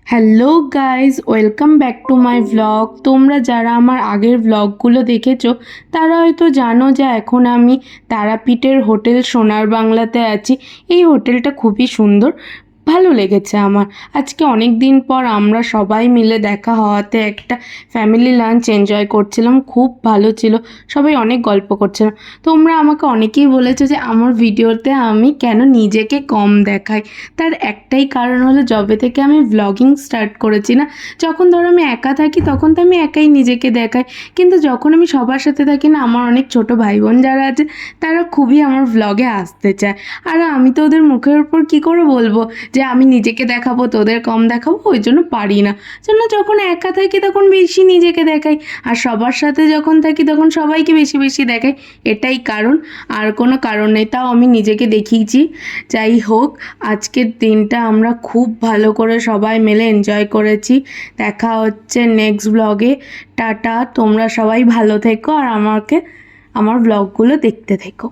Hello guys, welcome back to my vlog. তোমরা যারা আমার আগের ভ্লগগুলো দেখেছো তারা হয়তো জানো যে এখন আমি তারাপীঠের হোটেল সোনার বাংলাতে আছি। এই হোটেলটা খুবই সুন্দর, ভালো লেগেছে আমার। আজকে অনেক দিন পর আমরা সবাই মিলে দেখা হওয়াতে একটা ফ্যামিলি লাঞ্চ এনজয় করছিলাম, খুব ভালো ছিল। সবাই অনেক গল্প করছিলাম। তোমরা আমাকে অনেকেই বলেছো যে আমার ভিডিওতে আমি কেন নিজেকে কম দেখাই। তার একটাই কারণ হলো, যবে থেকে আমি ভ্লগিং স্টার্ট করেছি না, যখন ধরো আমি একা থাকি তখন তো আমি একাই নিজেকে দেখাই, কিন্তু যখন আমি সবার সাথে থাকি না, আমার অনেক ছোট ভাই বোন যারা আছে তারা খুবই আমার ভ্লগে আসতে চায়। আর আমি তো ওদের মুখের উপর কী করে বলবো যে আমি নিজেকে দেখাবো তোদের কম দেখাবো, ওই জন্য পারি না। জন্য যখন একা থাকি তখন বেশি নিজেকে দেখাই, আর সবার সাথে যখন থাকি তখন সবাইকে বেশি বেশি দেখাই। এটাই কারণ, আর কোনো কারণ নেই। তাও আমি নিজেকে দেখিয়েছি। যাই হোক, আজকের দিনটা আমরা খুব ভালো করে সবাই মিলে এনজয় করেছি। দেখা হচ্ছে নেক্সট ব্লগে। টাটা, তোমরা সবাই ভালো থেকো আর আমার ব্লগগুলো দেখতে থেকো।